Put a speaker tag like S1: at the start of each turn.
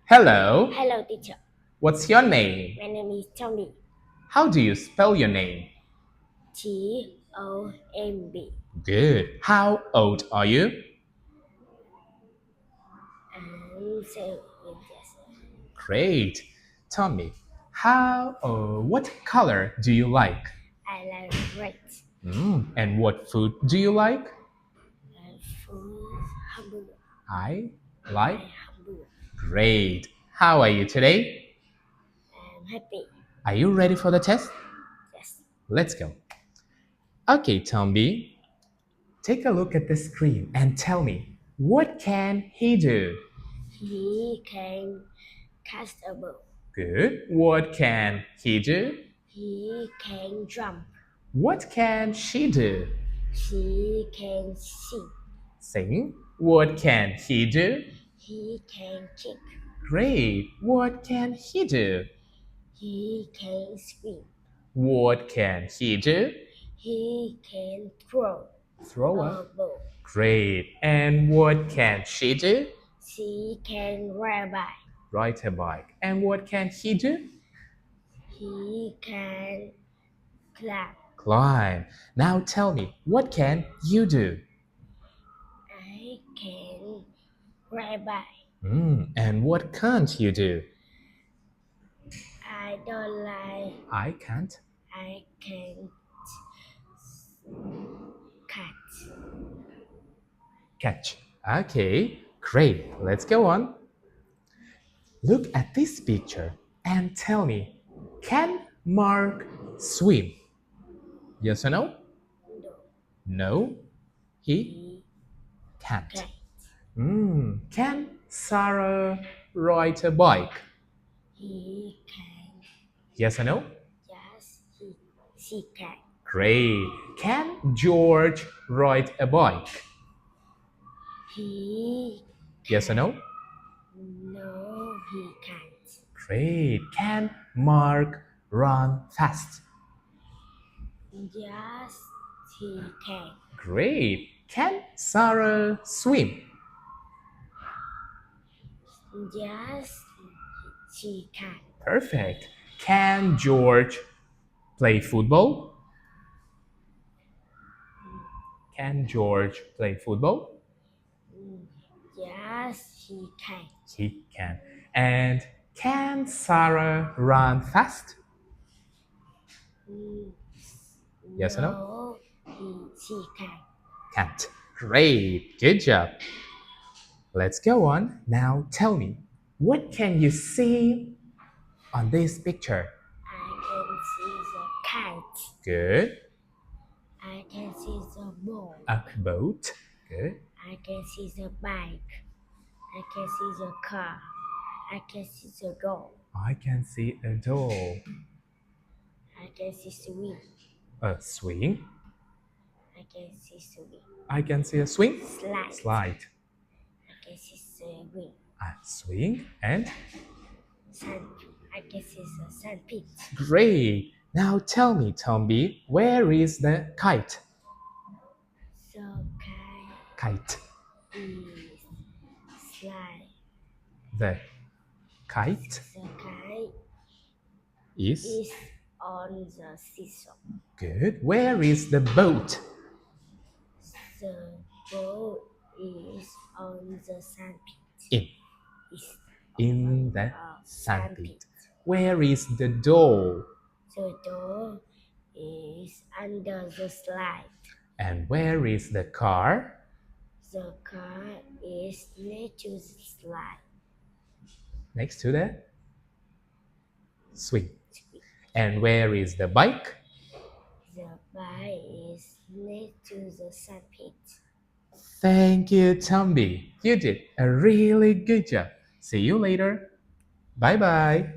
S1: Hello,
S2: Hello, teacher.
S1: what's your name?
S2: My name is Tommy.
S1: How do you spell your name?
S2: Tomb.
S1: Good. How old are you?
S2: I'm 7 years.
S1: Great. Tell me, what color do you like?
S2: I like red.
S1: And what food do you like?
S2: Food hamburger.
S1: I
S2: I
S1: like.
S2: hamburger.
S1: Great. How are you today?
S2: I'm happy.
S1: Are you ready for the test?
S2: Yes.
S1: Let's go. Okay, Tomby, take a look at the screen and tell me, what can he do?
S2: He can cast a ball.
S1: Good. What can he do?
S2: He can jump.
S1: What can she do?
S2: She can sing.
S1: Sing. What can he do?
S2: He can kick.
S1: Great. What can he do?
S2: He can swim.
S1: What can he do?
S2: He can throw
S1: Throw
S2: a
S1: a.
S2: ball.
S1: Great. And what can she do?
S2: She can ride a bike.
S1: Ride a bike. And what can he do?
S2: He can climb.
S1: Climb. Now tell me, what can you do?
S2: I can ride a bike.
S1: And what can't you do?
S2: I don't like.
S1: I can't.
S2: I can cut.
S1: Catch. Okay, great. Let's go on. Look at this picture and tell me, can Mark swim? Yes or no?
S2: No.
S1: No, he
S2: He
S1: can't.
S2: can.
S1: Can Sarah ride a bike?
S2: He can.
S1: Yes or no?
S2: Yes, she can.
S1: Great. Can George ride a bike?
S2: He
S1: Yes or no?
S2: no, he can't.
S1: Great. Can Mark run fast?
S2: Yes, he can.
S1: Great. Can Sarah swim?
S2: Yes, she can.
S1: Perfect. Can George play football? Can George play football?
S2: Yes, he can.
S1: He can. And can Sarah run fast? Yes or no?
S2: No, she can.
S1: Can't. Great. Good job. Let's go on. Now tell me, what can you see on this picture?
S2: I can see the kite.
S1: Good.
S2: I can see the ball.
S1: A boat. Good.
S2: I can see the bike. I can see the car. I can see the door.
S1: I can see a doll.
S2: I can see swing.
S1: A swing.
S2: I can see swing.
S1: I can see a swing.
S2: Slide.
S1: Slide.
S2: I can see swing.
S1: A swing and
S2: Sand. I can see the sandpit.
S1: great. Now tell me, Tomby, where is the kite?
S2: The
S1: Kite.
S2: is slide.
S1: The kite
S2: The kite
S1: is
S2: is on the seesaw.
S1: good. Where is the boat?
S2: The boat is on the sandpit.
S1: In.
S2: Is
S1: In the
S2: sandpit.
S1: sandpit. Where is the doll?
S2: The door is under the slide.
S1: And where is the car?
S2: The car is next to the slide.
S1: Next to the swing. And where is the bike?
S2: The bike is next to the sandpit.
S1: Thank you, Tomby. You did a really good job. See you later. Bye bye.